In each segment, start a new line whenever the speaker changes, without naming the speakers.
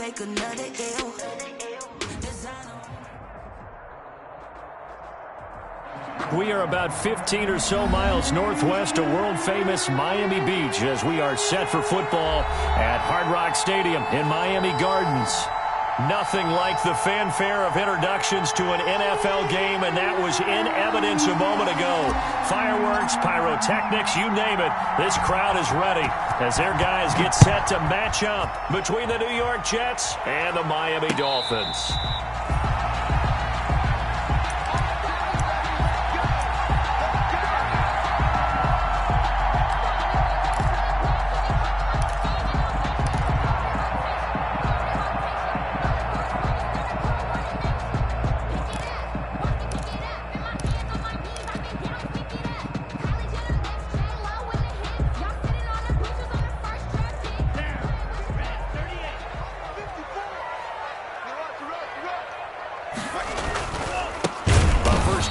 take another L.
We are about 15 or so miles northwest of world-famous Miami Beach as we are set for football at Hard Rock Stadium in Miami Gardens. Nothing like the fanfare of introductions to an NFL game, and that was in evidence a moment ago. Fireworks, pyrotechnics, you name it. This crowd is ready as their guys get set to match up between the New York Jets and the Miami Dolphins.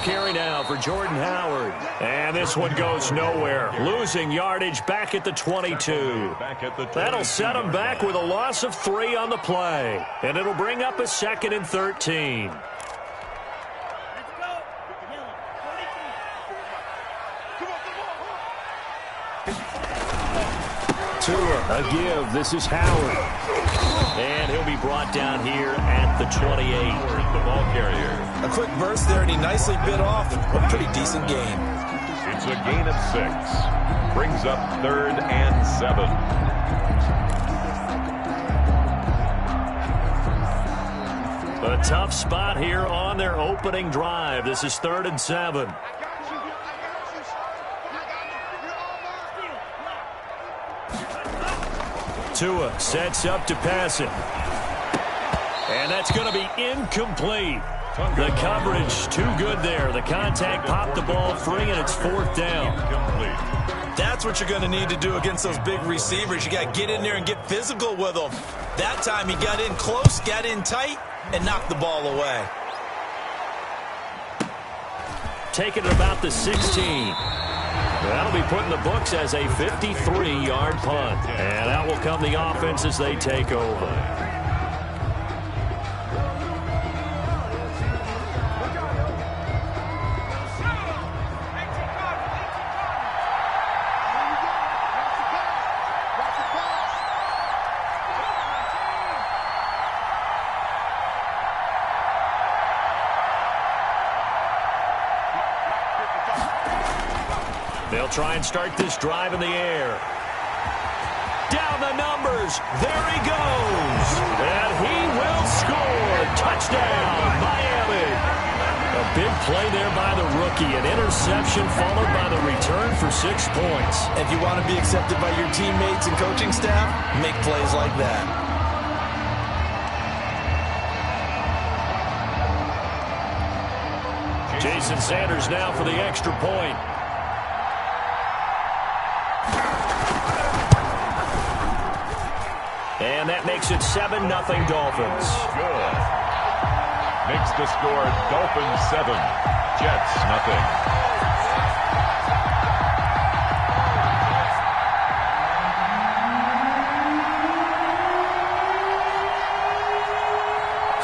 Carry now for Jordan Howard. And this one goes nowhere. Losing yardage back at the 22. That'll set him back with a loss of 3 on the play. And it'll bring up a 2nd and 13. Tua, a give. This is Howard. And he'll be brought down here at the 28. The ball carrier.
A quick burst there, and he nicely bit off. A pretty decent game.
It's a gain of 6. Brings up 3rd and 7.
A tough spot here on their opening drive. This is 3rd and 7. Tua sets up to pass it. And that's going to be incomplete. The coverage too good there. The contact popped the ball free, and it's 4th down.
That's what you're going to need to do against those big receivers. You got to get in there and get physical with them. That time he got in close, got in tight, and knocked the ball away.
Taking it about the 16. That'll be put in the books as a 53-yard punt. And out will come the offense as they take over. They'll try and start this drive in the air. Down the numbers. There he goes. And he will score. Touchdown, Miami. A big play there by the rookie. An interception followed by the return for 6 points.
If you want to be accepted by your teammates and coaching staff, make plays like that.
Jason Sanders now for the extra point. And that makes it 7-0 Dolphins.
Good. Makes the score Dolphins 7, Jets nothing.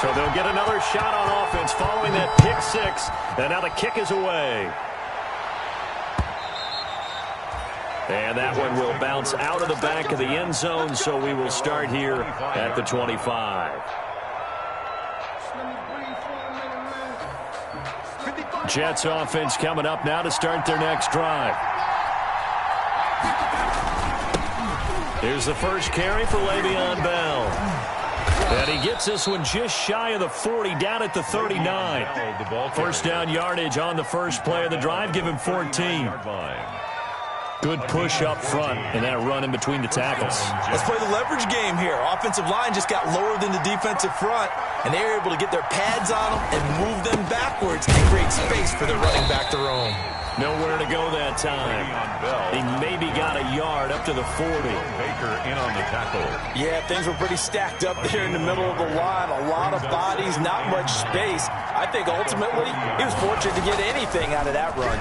So they'll get another shot on offense following that pick 6. And now the kick is away. And that one will bounce out of the back of the end zone, so we will start here at the 25. Jets offense coming up now to start their next drive. Here's the first carry for Le'Veon Bell. And he gets this one just shy of the 40, down at the 39. First down yardage on the first play of the drive, give him 14. Good push up front and that run in between the tackles.
Let's play the leverage game here. Offensive line just got lower than the defensive front, and they were able to get their pads on them and move them backwards and create space for their running back to roam.
Nowhere to go that time. He maybe got a yard up to the 40.
Baker in on the tackle.
Yeah, things were pretty stacked up there in the middle of the line. A lot of bodies, not much space. I think ultimately he was fortunate to get anything out of that run.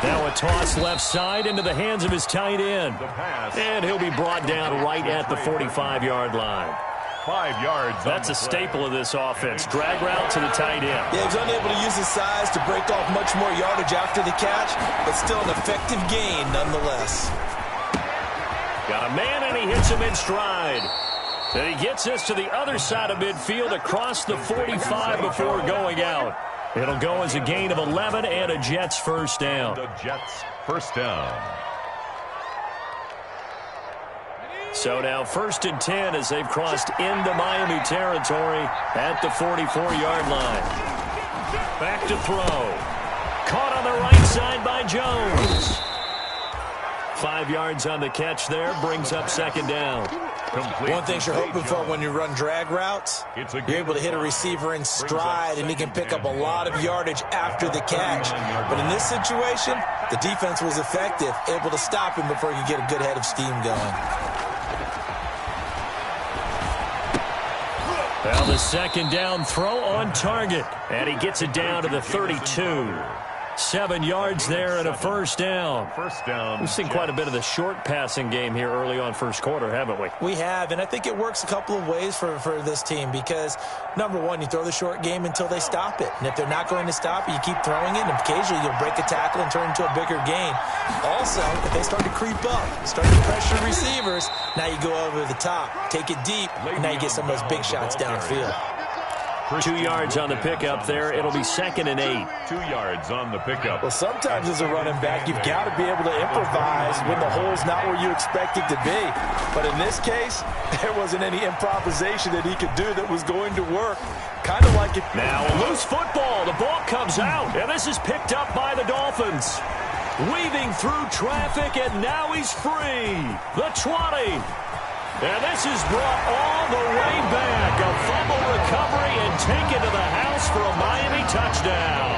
Now a toss left side into the hands of his tight end. And he'll be brought down right at the 45-yard line.
5 yards.
That's a staple of this offense. Drag route to the tight end.
Yeah, he was unable to use his size to break off much more yardage after the catch, but still an effective gain nonetheless.
Got a man, and he hits him in stride. And he gets us to the other side of midfield across the 45 before going out. It'll go as a gain of 11 and a Jets first down.
The Jets first down.
So now 1st and 10 as they've crossed into Miami territory at the 44-yard line. Back to throw. Caught on the right side by Jones. 5 yards on the catch there, brings up 2nd down.
One thing you're hoping for when you run drag routes, you're able to hit a receiver in stride, and he can pick up a lot of yardage after the catch. But in this situation, the defense was effective, able to stop him before he could get a good head of steam going.
Well, the 2nd down throw on target, and he gets it down to the 32. 7 yards there and a first down. We've seen quite a bit of the short passing game here early on first quarter, haven't we?
We have, and I think it works a couple of ways for this team because, number one, you throw the short game until they stop it. And if they're not going to stop it, you keep throwing it, and occasionally you'll break a tackle and turn into a bigger gain. Also, if they start to creep up, start to pressure receivers, now you go over the top, take it deep, and now you get some of those big shots downfield.
2 yards on the pickup there. It'll be 2nd and 8.
2 yards on the pickup.
Well, sometimes as a running back, you've got to be able to improvise when the hole's not where you expect it to be. But in this case, there wasn't any improvisation that he could do that was going to work. Kind of like it.
Now a loose football. The ball comes out, and this is picked up by the Dolphins. Weaving through traffic, and now he's free. The 20. And this is brought all the way back. A fumble recovery and taken to the house for a Miami touchdown.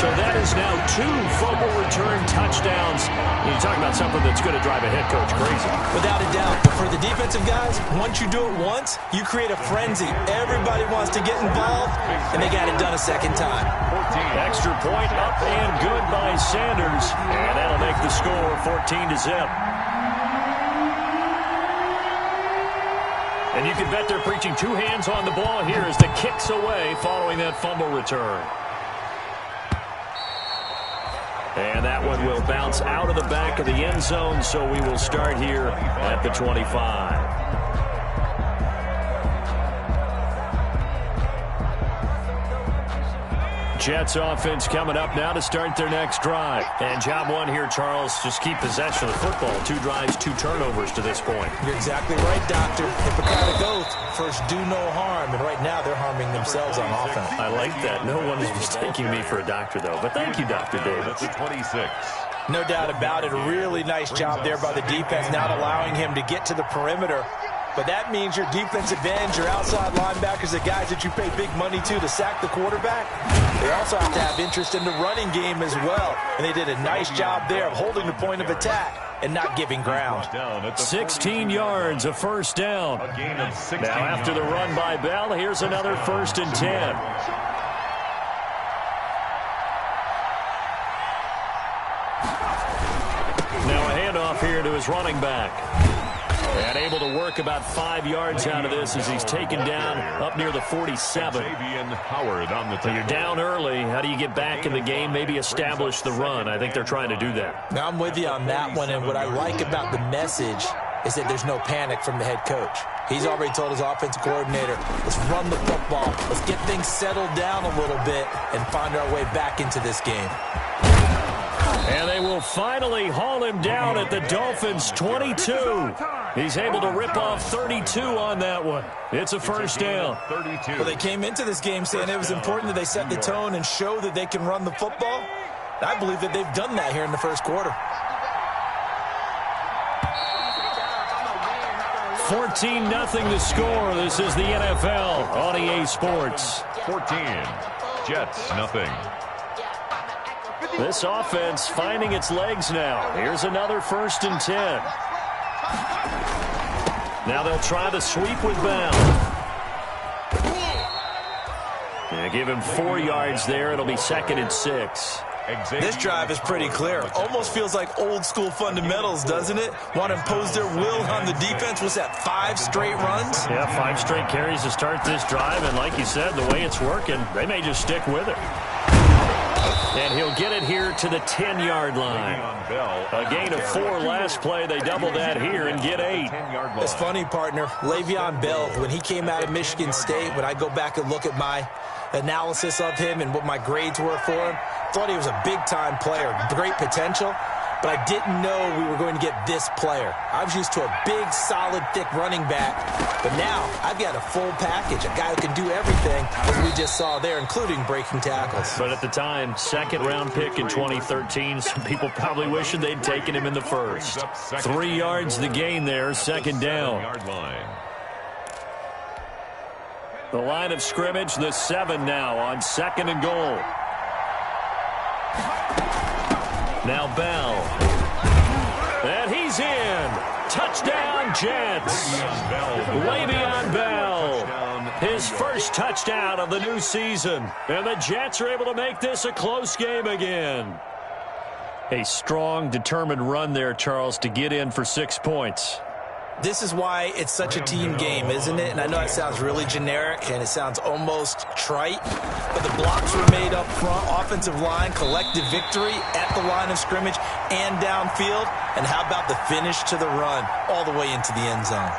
So that is now 2 fumble return touchdowns. You talk about something that's going to drive a head coach crazy.
Without a doubt. But for the defensive guys, once you do it once, you create a frenzy. Everybody wants to get involved, and they got it done a second time.
Extra point up and good by Sanders. And that'll make the score 14-0. And you can bet they're preaching 2 hands on the ball here as the kick's away following that fumble return. And that one will bounce out of the back of the end zone, so we will start here at the 25. Jets offense coming up now to start their next drive. And job one here, Charles, just keep possession of the football. 2 drives, 2 turnovers to this point.
You're exactly right, Doctor. Hippocratic oath, first do no harm. And right now they're harming themselves on offense.
I like that. No one is mistaking me for a doctor, though. But thank you, Dr. Davis.
That's a 26.
No doubt about it. A really nice job there by the defense, not allowing him to get to the perimeter. But that means your defensive ends, your outside linebackers, the guys that you pay big money to sack the quarterback, they also have to have interest in the running game as well. And they did a nice job there of holding the point of attack and not giving ground.
16 yards, a first down.
A gain of 16
now after the run by Bell, here's another 1st and 10. Now a handoff here to his running back. And able to work about 5 yards out of this as he's taken down up near the 47.
Howard on the
so you're down early. How do you get back in the game? Maybe establish the run. I think they're trying to do that.
Now, I'm with you on that one, and what I like about the message is that there's no panic from the head coach. He's already told his offensive coordinator, let's run the football. Let's get things settled down a little bit and find our way back into this game.
And they will finally haul him down at the Dolphins' 22. He's able to rip off 32 on that one. It's a first down.
Well, they came into this game saying it was important that they set the tone and show that they can run the football. I believe that they've done that here in the first quarter.
14-0 the score. This is the NFL on EA Sports.
14. Jets, nothing.
This offense finding its legs now. Here's another 1st and 10. Now they'll try the sweep with Bell. Yeah, give him 4 yards there. It'll be 2nd and 6.
This drive is pretty clear. Almost feels like old school fundamentals, doesn't it? Want to impose their will on the defense. What's that, 5 straight runs?
Yeah, 5 straight carries to start this drive. And like you said, the way it's working, they may just stick with it. And he'll get it here to the 10-yard line. A gain of 4 last play. They double that here and get 8.
It's funny, partner. Le'Veon Bell, when he came out of Michigan State, when I go back and look at my analysis of him and what my grades were for him, thought he was a big-time player, great potential, but I didn't know we were going to get this player. I was used to a big, solid, thick running back, but now I've got a full package, a guy who can do everything, as we just saw there, including breaking tackles.
But at the time, second-round pick in 2013, some people probably wishing they'd taken him in the first. 3 yards the gain there, second down. The line of scrimmage, the 7 now on 2nd and goal. Now Bell. And he's in. Touchdown, Jets. Le'Veon Bell. His first touchdown of the new season. And the Jets are able to make this a close game again. A strong, determined run there, Charles, to get in for 6 points.
This is why it's such a team game, isn't it? And I know it sounds really generic and it sounds almost trite, but the blocks were made up front, offensive line, collective victory at the line of scrimmage and downfield. And how about the finish to the run all the way into the end zone?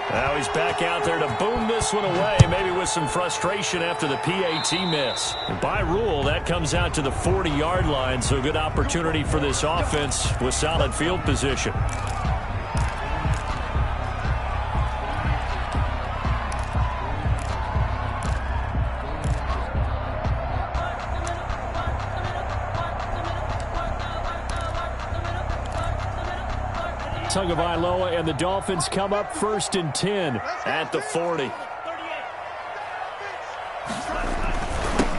Now he's back out there to boom this one away, maybe with some frustration after the PAT miss. And by rule, that comes out to the 40-yard line, so good opportunity for this offense with solid field position. Tagovailoa and the Dolphins come up 1st and 10 at the 40.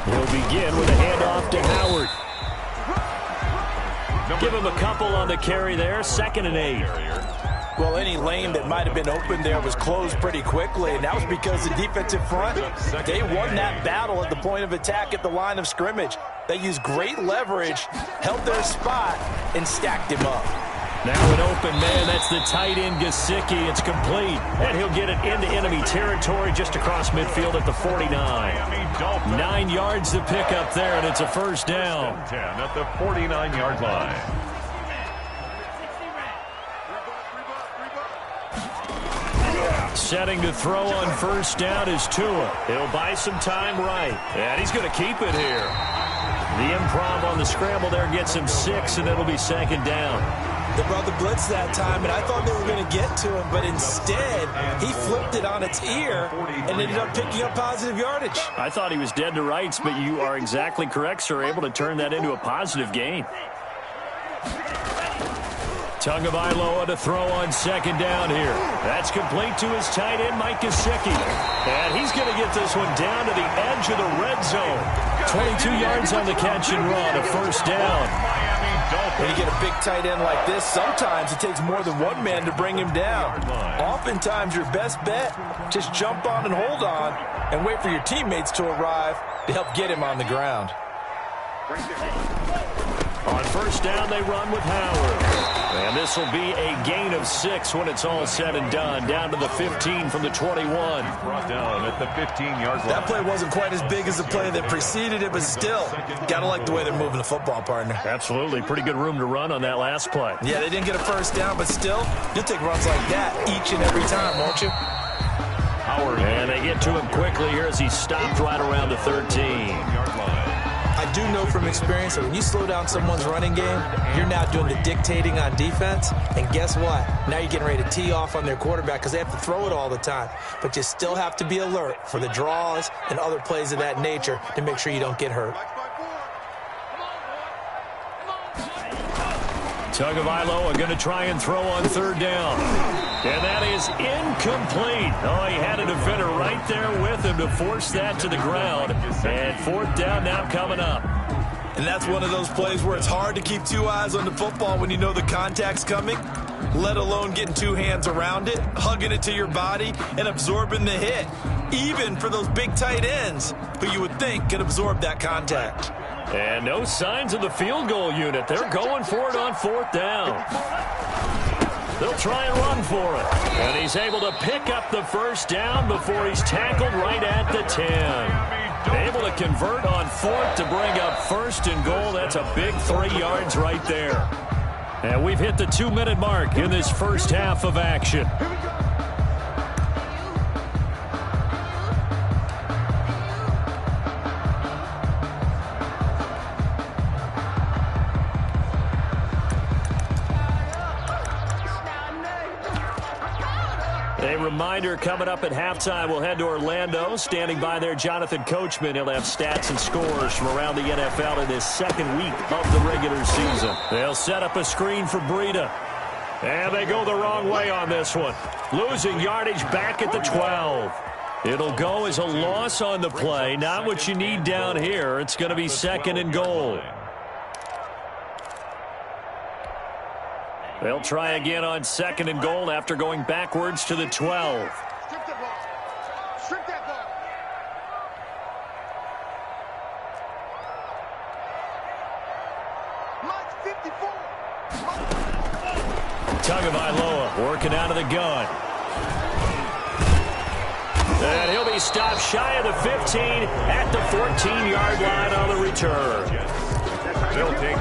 He'll begin with a handoff to Howard. Give him a couple on the carry there, 2nd and 8.
Well, any lane that might have been open there was closed pretty quickly, and that was because the defensive front, they won that battle at the point of attack at the line of scrimmage. They used great leverage, held their spot, and stacked him up.
Now an open man, that's the tight end Gesicki. It's complete, and he'll get it into enemy territory just across midfield at the 49. 9 yards to pick up there, and it's a first down.
10 at the 49-yard line.
Setting to throw on first down is Tua. He'll buy some time right, and he's going to keep it here. The improv on the scramble there gets him 6, and it'll be 2nd down.
They brought the blitz that time, and I thought they were going to get to him, but instead, he flipped it on its ear and ended up picking up positive yardage.
I thought he was dead to rights, but you are exactly correct, sir. Able to turn that into a positive gain. Tagovailoa to throw on 2nd down here. That's complete to his tight end, Mike Gesicki. And he's going to get this one down to the edge of the red zone. 22 yards on the catch and run, a first down.
When you get a big tight end like this, sometimes it takes more than one man to bring him down. Oftentimes, your best bet, just jump on and hold on and wait for your teammates to arrive to help get him on the ground.
On first down, they run with Howard. And this will be a gain of 6 when it's all said and done. Down to the 15 from the 21.
Brought down at the 15-yard line.
That play wasn't quite as big as the play that preceded it, but still, got to like the way they're moving the football, partner.
Absolutely. Pretty good room to run on that last play.
Yeah, they didn't get a first down, but still, you'll take runs like that each and every time, won't you?
Howard. And they get to him quickly here as he stopped right around the 13.
I do know from experience that when you slow down someone's running game, you're now doing the dictating on defense. And guess what? Now you're getting ready to tee off on their quarterback because they have to throw it all the time. But you still have to be alert for the draws and other plays of that nature to make sure you don't get hurt.
Tagovailoa going to try and throw on 3rd down. And that is incomplete. Oh, he had a defender right there with him to force that to the ground. And 4th down now coming up.
And that's one of those plays where it's hard to keep two eyes on the football when you know the contact's coming, let alone getting two hands around it, hugging it to your body, and absorbing the hit, even for those big tight ends who you would think could absorb that contact.
And no signs of the field goal unit. They're going for it on 4th down. They'll try and run for it. And he's able to pick up the 1st down before he's tackled right at the 10. Able to convert on 4th to bring up 1st and goal. That's a big 3 yards right there. And we've hit the 2-minute mark in this first half of action. A reminder, coming up at halftime, we'll head to Orlando. Standing by there, Jonathan Coachman. He'll have stats and scores from around the NFL in this second week of the regular season. They'll set up a screen for Breida. And they go the wrong way on this one. Losing yardage back at the 12. It'll go as a loss on the play. Not what you need down here. It's going to be 2nd and goal. They'll try again on 2nd and goal after going backwards to the 12.
Strip that ball. Strip that ball. March 54.
Tagovailoa working out of the gun. And he'll be stopped shy of the 15 at the 14-yard line on the return.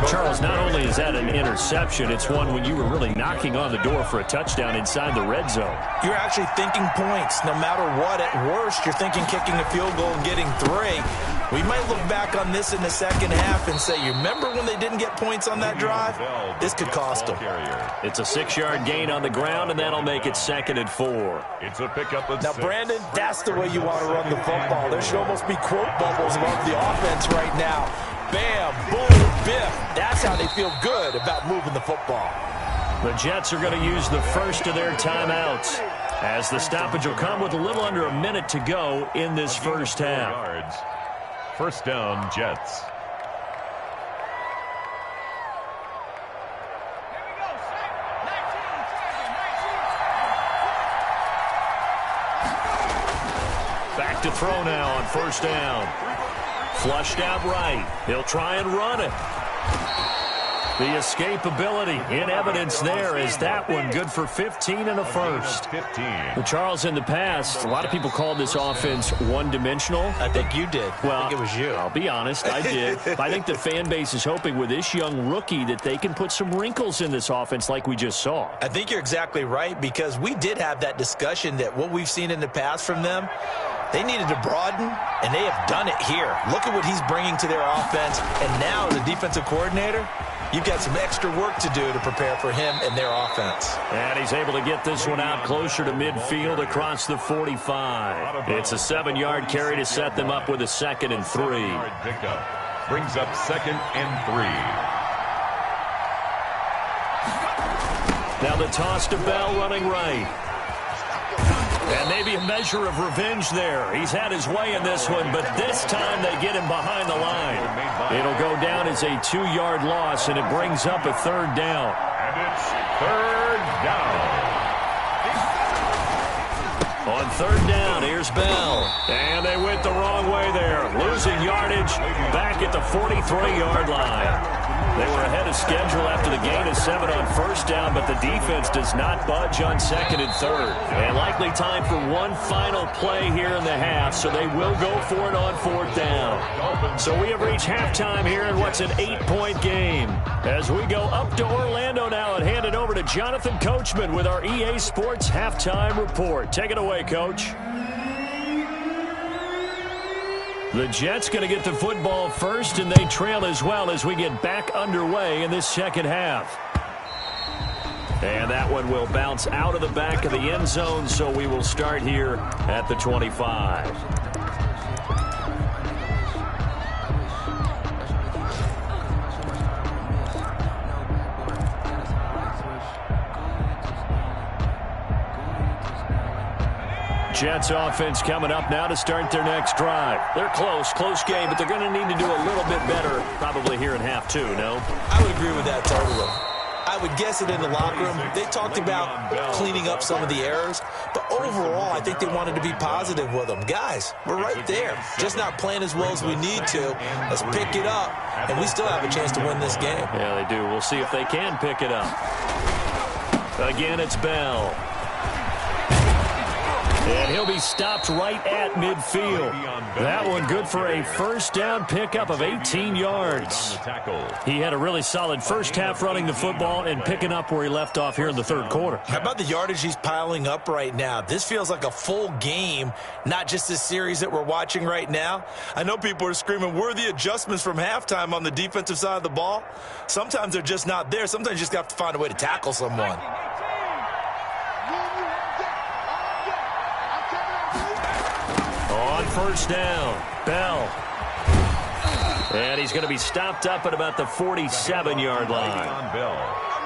Charles, not only is that an interception, it's one when you were really knocking on the door for a touchdown inside the red zone.
You're actually thinking points. No matter what, at worst, you're thinking kicking a field goal and getting 3. We might look back on this in the second half and say, you remember when they didn't get points on that drive? This could cost them.
It's a 6-yard gain on the ground, and that'll make it 2nd and 4.
It's a pickup of
Now,
6.
Brandon, that's the way you want to run the football. There should almost be quote bubbles above the offense right now. Bam, boom, biff. That's how they feel good about moving the football.
The Jets are going to use the first of their timeouts, as the stoppage will come with a little under a minute to go in this first half.
Yards. 1st down, Jets.
Back to throw now on 1st down. Flushed out right. He'll try and run it. The escapability in evidence there is that one good for 15 and a first.
15.
Well, Charles, in the past, a lot of people called this offense one-dimensional.
I think you did.
Well,
I think it was you.
I'll be honest, I did. I think the fan base is hoping with this young rookie that they can put some wrinkles in this offense like we just saw.
I think you're exactly right, because we did have that discussion that what we've seen in the past from them, they needed to broaden, and they have done it here. Look at what he's bringing to their offense, and now as a defensive coordinator, you've got some extra work to do to prepare for him and their offense.
And he's able to get this one out closer to midfield across the 45. It's a 7-yard carry to set them up with a 2nd and 3.
Pickup brings up 2nd and 3.
Now the toss to Bell running right. And maybe a measure of revenge there. He's had his way in this one, but this time they get him behind the line. It'll go down as a 2-yard loss, and it brings up a 3rd down.
And it's 3rd down.
On 3rd down, here's Bell. And they went the wrong way there. Losing yardage back at the 43-yard line. They were ahead of schedule after the gain of 7 on 1st down, but the defense does not budge on 2nd and 3rd. And likely time for one final play here in the half, so they will go for it on 4th down. So we have reached halftime here in what's an 8-point game. As we go up to Orlando now and hand it over to Jonathan Coachman with our EA Sports Halftime Report. Take it away, Coach. The Jets going to get the football first, and they trail as well as we get back underway in this second half. And that one will bounce out of the back of the end zone, so we will start here at the 25. Jets offense coming up now to start their next drive. They're close game, but they're going to need to do a little bit better probably here in half two, no?
I would agree with that totally. I would guess it in the locker room. They talked about cleaning up some of the errors, but overall, I think they wanted to be positive with them. Guys, we're right there. Just not playing as well as we need to. Let's pick it up, and we still have a chance to win this game.
Yeah, they do. We'll see if they can pick it up. Again, it's Bell. And he'll be stopped right at midfield. That one good for a first down pickup of 18 yards. He had a really solid first half running the football and picking up where he left off here in the third quarter.
How about the yardage he's piling up right now? This feels like a full game, not just this series that we're watching right now. I know people are screaming, where are the adjustments from halftime on the defensive side of the ball? Sometimes they're just not there. Sometimes you just have to find a way to tackle someone.
On first down, Bell. And he's going to be stopped up at about the 47-yard line.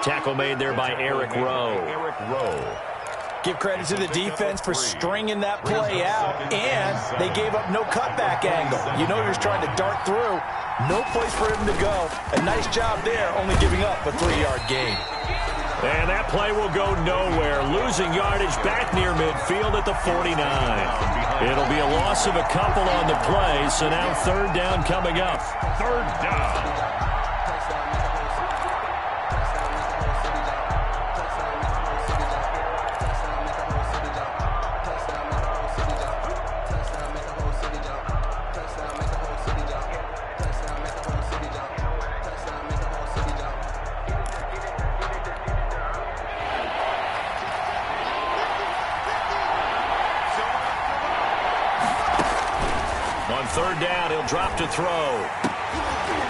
Tackle made there by Eric Rowe.
Give credit to the defense for stringing that play out, and they gave up no cutback angle. You know he was trying to dart through. No place for him to go. A nice job there, only giving up a 3-yard gain.
And that play will go nowhere. Losing yardage back near midfield at the 49. It'll be a loss of a couple on the play, so now third down coming up.
Third down.
Third down, he'll drop to throw.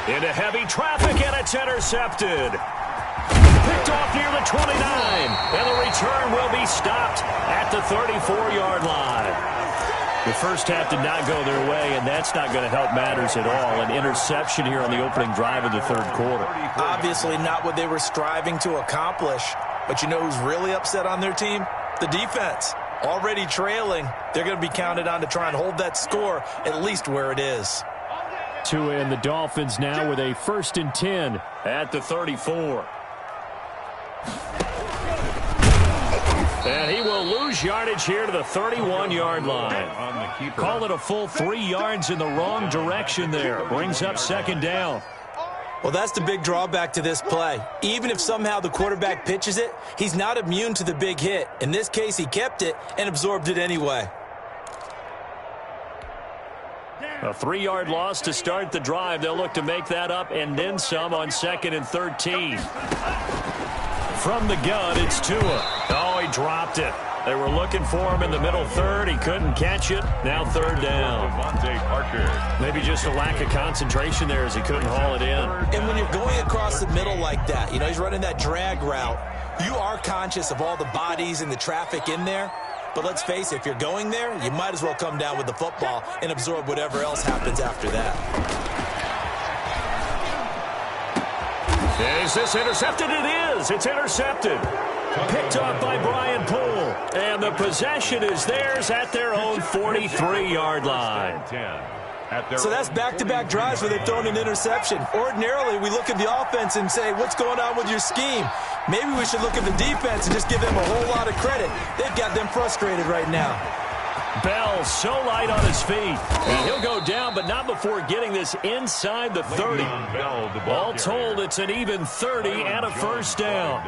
Into heavy traffic, and it's intercepted. Picked off near the 29, and the return will be stopped at the 34-yard line. The first half did not go their way, and that's not going to help matters at all. An interception here on the opening drive of the third quarter.
Obviously not what they were striving to accomplish, but you know who's really upset on their team? The defense. Already trailing, they're going to be counted on to try and hold that score at least where it is.
Tua and the Dolphins now with a 1st and 10 at the 34. And he will lose yardage here to the 31-yard line. Call it a full 3 yards in the wrong direction there. Brings up second down.
Well, that's the big drawback to this play. Even if somehow the quarterback pitches it, he's not immune to the big hit. In this case, he kept it and absorbed it anyway.
A 3-yard loss to start the drive. They'll look to make that up and then some on 2nd and 13. From the gun, it's Tua. Oh, he dropped it. They were looking for him in the middle third. He couldn't catch it. Now third down. Maybe just a lack of concentration there as he couldn't haul it in.
And when you're going across the middle like that, you know, he's running that drag route, you are conscious of all the bodies and the traffic in there. But let's face it, if you're going there, you might as well come down with the football and absorb whatever else happens after that.
Is this intercepted? It is. It's intercepted. Picked off by Brian Poole. And the possession is theirs at their own 43-yard line.
So that's back-to-back drives where they've thrown an interception. Ordinarily, we look at the offense and say, what's going on with your scheme? Maybe we should look at the defense and just give them a whole lot of credit. They've got them frustrated right now.
Bell so light on his feet. And he'll go down, but not before getting this inside the 30. All told, it's an even 30 and a first down.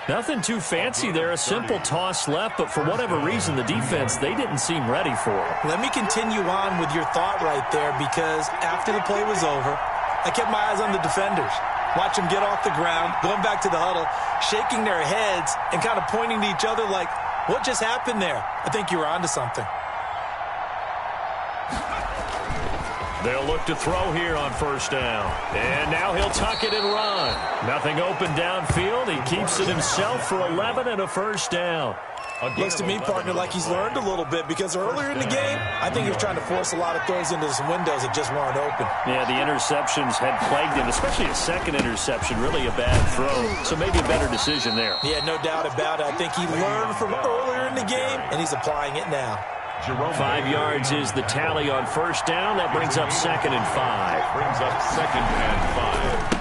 Nothing too fancy there, a simple toss left, but for whatever reason, the defense, they didn't seem ready for it.
Let me continue on with your thought right there, because after the play was over, I kept my eyes on the defenders. Watch them get off the ground, going back to the huddle, shaking their heads and kind of pointing to each other like, what just happened there? I think you were onto something.
They'll look to throw here on first down. And now he'll tuck it and run. Nothing open downfield. He keeps it himself for 11 and a first down.
Looks to me, partner, like he's learned a little bit, because earlier in the game, I think he was trying to force a lot of throws into some windows that just weren't open.
Yeah, the interceptions had plagued him, especially a second interception, really a bad throw. So maybe a better decision there.
Yeah, no doubt about it. I think he learned from earlier in the game, and he's applying it now.
Jerome
5 yards is the tally on first down. That brings up 2nd and 5.
brings up 2nd and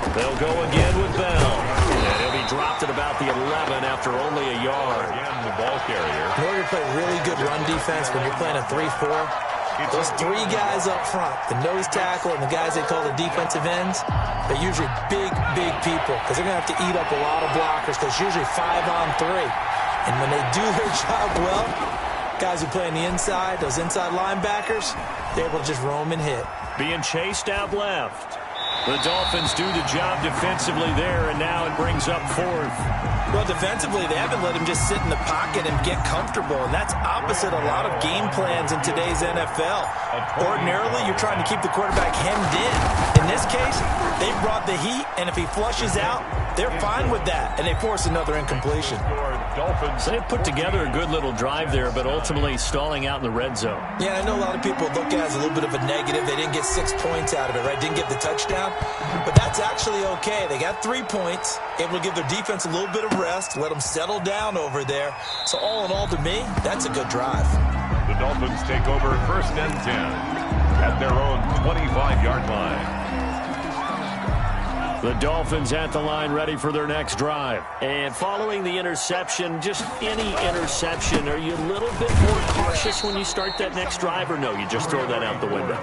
5.
They'll go again with Bell. And he'll be dropped at about the 11 after only a yard.
Again, the ball carrier.
In order to play really good run defense when you're playing a 3-4, those 3 guys up front, the nose tackle and the guys they call the defensive ends, they're usually big people because they're going to have to eat up a lot of blockers because it's usually 5-on-3. And when they do their job well, guys who play on the inside, those inside linebackers, they're able to just roam and hit.
Being chased out left. The Dolphins do the job defensively there, and now it brings up 4th.
Well, defensively, they haven't let him just sit in the pocket and get comfortable, and that's opposite a lot of game plans in today's NFL. Ordinarily, you're trying to keep the quarterback hemmed in. In this case, they brought the heat, and if he flushes out, they're fine with that, and they force another incompletion.
So they put together a good little drive there, but ultimately stalling out in the red zone.
Yeah, I know a lot of people look at it as a little bit of a negative. They didn't get 6 points out of it, right? Didn't get the touchdown. But that's actually okay. They got 3 points, able to give their defense a little bit of rest, let them settle down over there. So all in all, to me, that's a good drive.
The Dolphins take over 1st and 10 at their own 25-yard line.
The Dolphins at the line ready for their next drive. And following the interception, just any interception, are you a little bit more cautious when you start that next drive, or no, you just throw that out the window?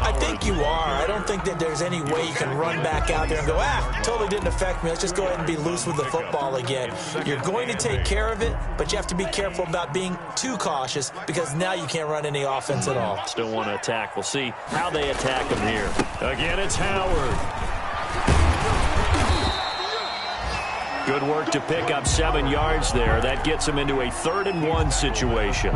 I think you are. I don't think that there's any way you can run back out there and go, totally didn't affect me. Let's just go ahead and be loose with the football again. You're going to take care of it, but you have to be careful about being too cautious because now you can't run any offense at all.
Still want to attack. We'll see how they attack him here. Again, it's Howard. Good work to pick up 7 yards there. That gets him into a 3rd and 1 situation.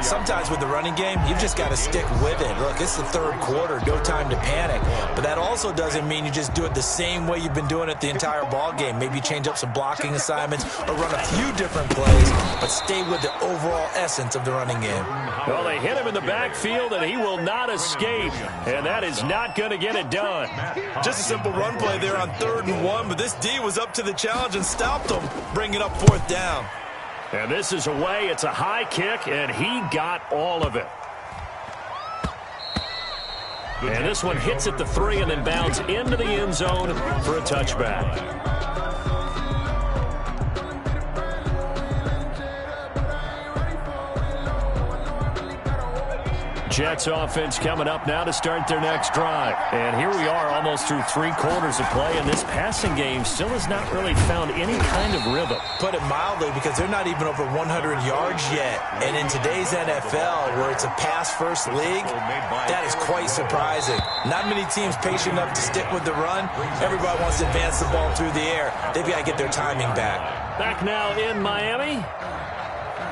Sometimes with the running game, you've just got to stick with it. Look, it's the 3rd quarter, no time to panic. But that also doesn't mean you just do it the same way you've been doing it the entire ball game. Maybe change up some blocking assignments or run a few different plays, but stay with the overall essence of the running game.
Well, they hit him in the backfield, and he will not escape. And that is not going to get it done.
Just a simple run play there on 3rd and 1, but this D was up to the challenge and stopped them, bringing up 4th down.
And this is away. It's a high kick, and he got all of it. And this one hits at the 3 and then bounds into the end zone for a touchback. Jets offense coming up now to start their next drive. And here we are almost through 3 quarters of play, and this passing game still has not really found any kind of rhythm.
Put it mildly, because they're not even over 100 yards yet. And in today's NFL, where it's a pass-first league, that is quite surprising. Not many teams patient enough to stick with the run. Everybody wants to advance the ball through the air. They've got to get their timing back.
Back now in Miami.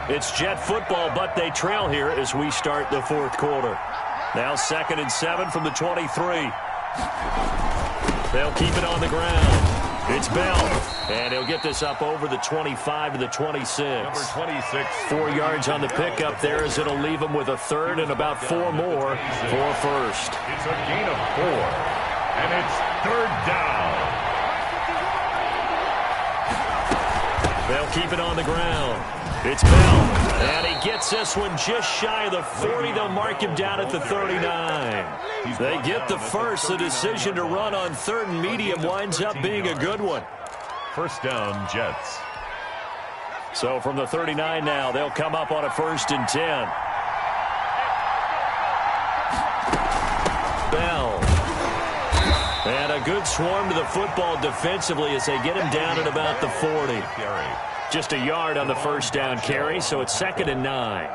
It's Jet football, but they trail here as we start the 4th quarter. Now 2nd and 7 from the 23. They'll keep it on the ground. It's Bell, and he'll get this up over the 25 to the 26.
Number 26.
4 yards on the pickup there as it'll leave him with a 3rd and about 4 more for 1st.
It's a gain of 4, and it's 3rd down.
They'll keep it on the ground. It's Bell, and he gets this one just shy of the 40. They'll mark him down at the 39. They get the first. The decision to run on 3rd and medium winds up being a good one.
1st down, Jets.
So from the 39 now, they'll come up on a 1st and 10. Bell. And a good swarm to the football defensively as they get him down at about the 40. Just a yard on the 1st down carry, so it's 2nd and 9.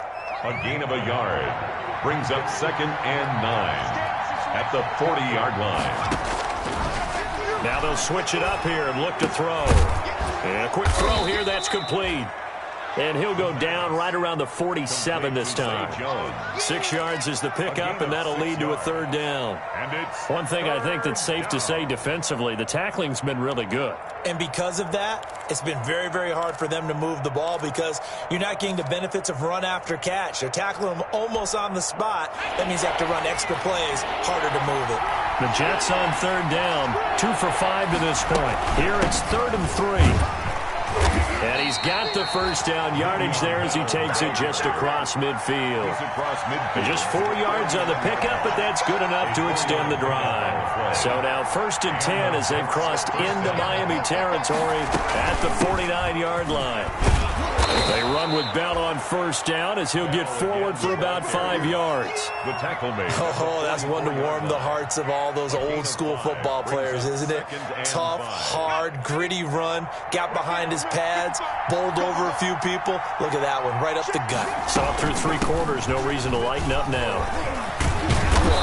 A gain of a yard brings up 2nd and 9 at the 40-yard line.
Now they'll switch it up here and look to throw. And a quick throw here, that's complete. And he'll go down right around the 47 this time. 6 yards is the pickup, and that'll lead to a 3rd down. One thing I think that's safe to say defensively, the tackling's been really good.
And because of that, it's been very, very hard for them to move the ball because you're not getting the benefits of run after catch. They're tackling them almost on the spot. That means you have to run extra plays, harder to move it.
The Jets on 3rd down, 2 for 5 to this point. Here it's 3rd and 3. And he's got the first down yardage there as he takes it just across midfield. And just 4 yards on the pickup, but that's good enough to extend the drive. So now 1st and 10 as they've crossed into Miami territory at the 49-yard line. They run with Bell on 1st down as he'll get forward for about 5 yards.
The tackle made.
Oh, that's one to warm the hearts of all those old-school football players, isn't it? Tough, hard, gritty run. Got behind his pads, bowled over a few people. Look at that one, right up the gut.
Saw through 3 quarters, no reason to lighten up now.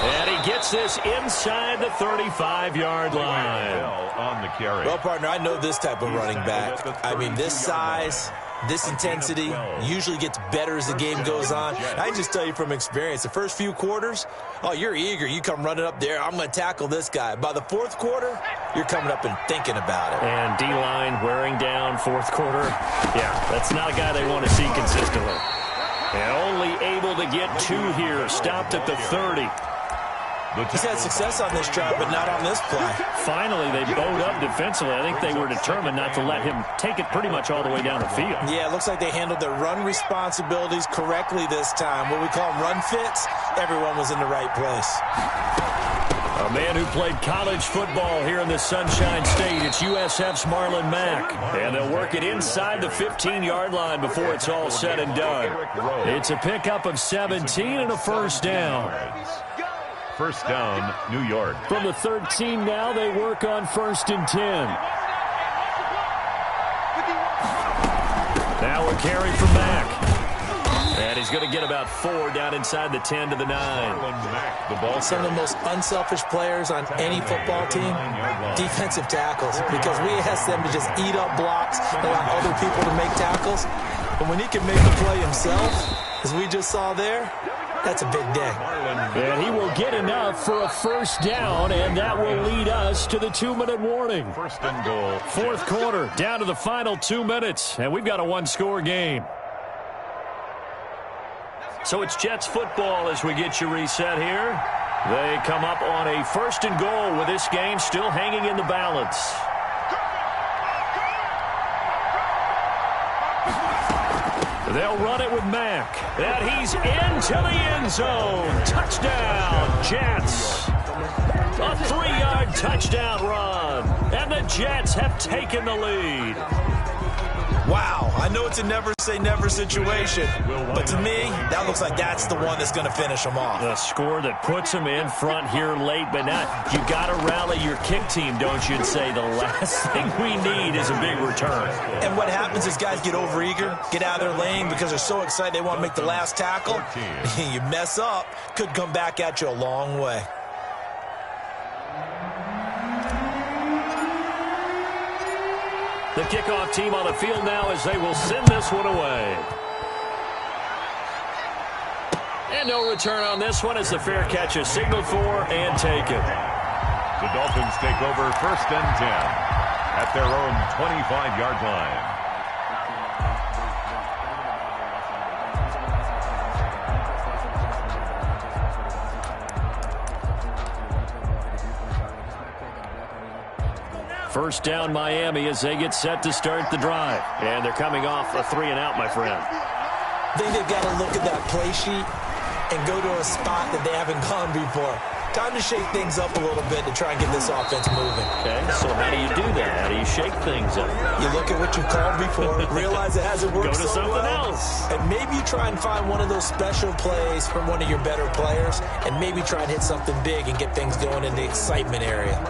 And he gets this inside the 35-yard line.
On the carry.
Well, partner, I know this type of running back. I mean, this size, this intensity usually gets better as the game goes on. I just tell you from experience, the first few quarters, oh, you're eager. You come running up there, I'm going to tackle this guy. By the 4th quarter, you're coming up and thinking about it.
And D-line wearing down 4th quarter. Yeah, that's not a guy they want to see consistently. And only able to get 2 here. Stopped at the 30.
He's had success on this drive, but not on this play.
Finally, they bowed up defensively. I think they were determined not to let him take it pretty much all the way down the field.
Yeah, it looks like they handled their run responsibilities correctly this time. What we call them run fits, everyone was in the right place.
A man who played college football here in the Sunshine State. It's USF's Marlon Mack. And they'll work it inside the 15-yard line before it's all said and done. It's a pickup of 17 and a 1st down.
1st down, New York.
From the 13 now, they work on 1st and 10. Now a carry from Mack. And he's going to get about 4 down inside the 10 to the 9.
Some of the most unselfish players on any football team, defensive tackles, because we ask them to just eat up blocks, allow other people to make tackles. But when he can make the play himself, as we just saw there, that's a big day.
And he will get enough for a 1st down, and that will lead us to the 2-minute warning.
1st and goal.
4th quarter, down to the final 2 minutes, and we've got a 1-score game. So it's Jets football as we get you reset here. They come up on a 1st and goal with this game still hanging in the balance. They'll run it with Mack. And he's into the end zone. Touchdown, Jets. A 3-yard touchdown run. And the Jets have taken the lead.
Wow, I know it's a never-say-never situation, but to me, that looks like that's the one that's going to finish them off.
The score that puts them in front here late, but now you got to rally your kick team, don't you, and say the last thing we need is a big return.
And what happens is guys get overeager, get out of their lane because they're so excited they want to make the last tackle. You mess up, could come back at you a long way.
The kickoff team on the field now as they will send this one away. And no return on this one as the fair catch is signaled for and taken.
The Dolphins take over 1st and 10 at their own 25-yard line.
First down Miami as they get set to start the drive. And they're coming off a 3-and-out, my friend.
I think they've got to look at that play sheet and go to a spot that they haven't gone before. Time to shake things up a little bit to try and get this offense moving.
Okay, so how do you do that? How do you shake things up?
You look at what you called before, realize it hasn't worked
Go to something else.
And maybe you try and find one of those special plays from one of your better players, and maybe try and hit something big and get things going in the excitement area.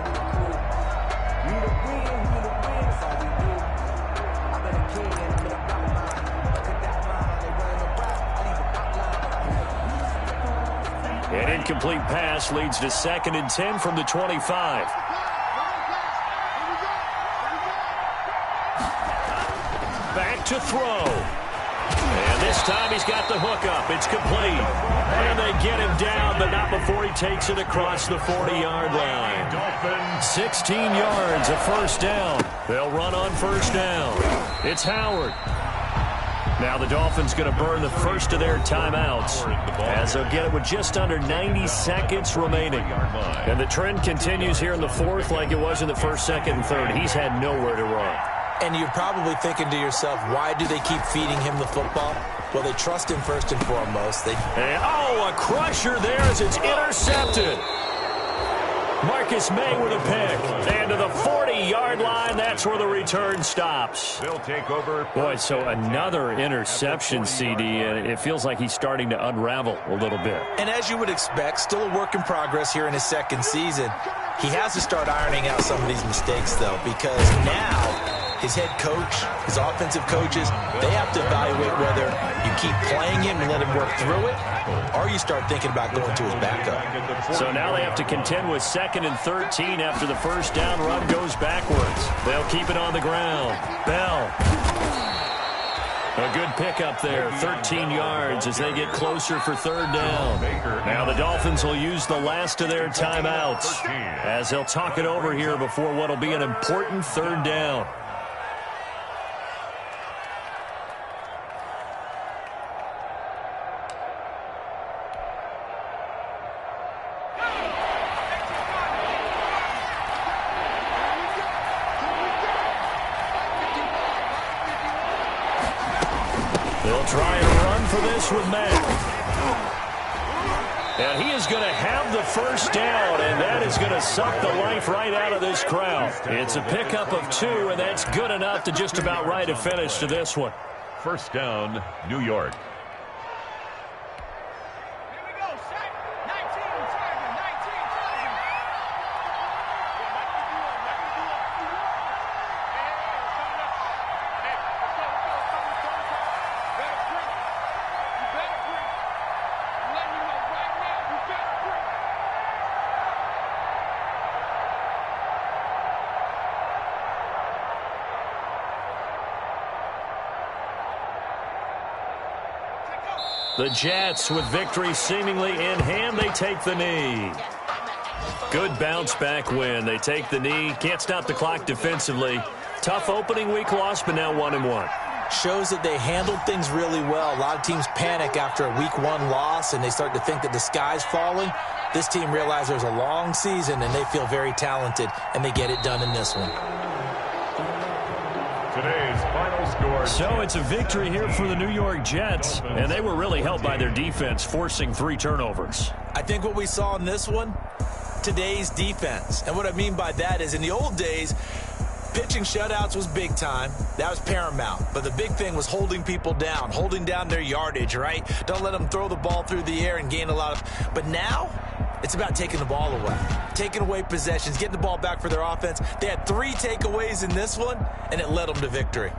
An incomplete pass leads to 2nd and 10 from the 25. Back to throw. And this time he's got the hook up. It's complete. And they get him down, but not before he takes it across the 40-yard line. 16 yards, a 1st down. They'll run on 1st down. It's Howard. Now the Dolphins going to burn the first of their timeouts as they'll get it with just under 90 seconds remaining. And the trend continues here in the 4th like it was in the 1st, 2nd, and 3rd. He's had nowhere to run.
And you're probably thinking to yourself, why do they keep feeding him the football? Well, they trust him first and foremost.
A crusher there as it's intercepted. Marcus May with a pick. And to the 40-yard line, that's where the return stops.
They'll take over.
Boy, so another interception, CD, and it feels like he's starting to unravel a little bit.
And as you would expect, still a work in progress here in his second season. He has to start ironing out some of these mistakes, though, because now his head coach, his offensive coaches, they have to evaluate whether you keep playing him and let him work through it, or you start thinking about going to his backup.
So now they have to contend with 2nd and 13 after the first down run goes backwards. They'll keep it on the ground. Bell. A good pickup there, 13 yards as they get closer for 3rd down. Now the Dolphins will use the last of their timeouts as they'll talk it over here before what will be an important 3rd down. They'll try and run for this with Mack. And he is going to have the first down, and that is going to suck the life right out of this crowd. It's a pickup of 2, and that's good enough to just about write a finish to this one.
First down, New York.
The Jets, with victory seemingly in hand, they take the knee. Good bounce-back win. They take the knee. Can't stop the clock defensively. Tough opening week loss, but now 1-1.
Shows that they handled things really well. A lot of teams panic after a week 1 loss, and they start to think that the sky's falling. This team realized there's a long season, and they feel very talented, and they get it done in this one.
Today's final score.
So it's a victory here for the New York Jets, and they were really helped by their defense, forcing 3 turnovers.
I think what we saw in this one, today's defense. And what I mean by that is in the old days, pitching shutouts was big time. That was paramount. But the big thing was holding people down, holding down their yardage, right? Don't let them throw the ball through the air and gain a lot of... But now, it's about taking the ball away, taking away possessions, getting the ball back for their offense. They had 3 takeaways in this one, and it led them to victory.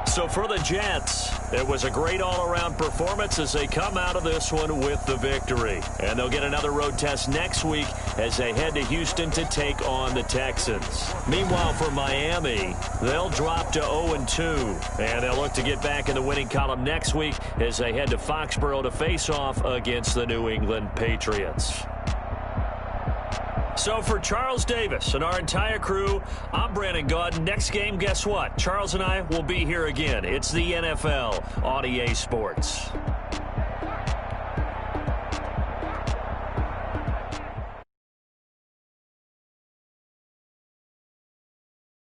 So for the Jets, it was a great all-around performance as they come out of this one with the victory. And they'll get another road test next week as they head to Houston to take on the Texans. Meanwhile, for Miami, they'll drop to 0-2. And they'll look to get back in the winning column next week as they head to Foxborough to face off against the New England Patriots. So for Charles Davis and our entire crew, I'm Brandon Gaudin. Next game, guess what? Charles and I will be here again. It's the NFL on EA Sports.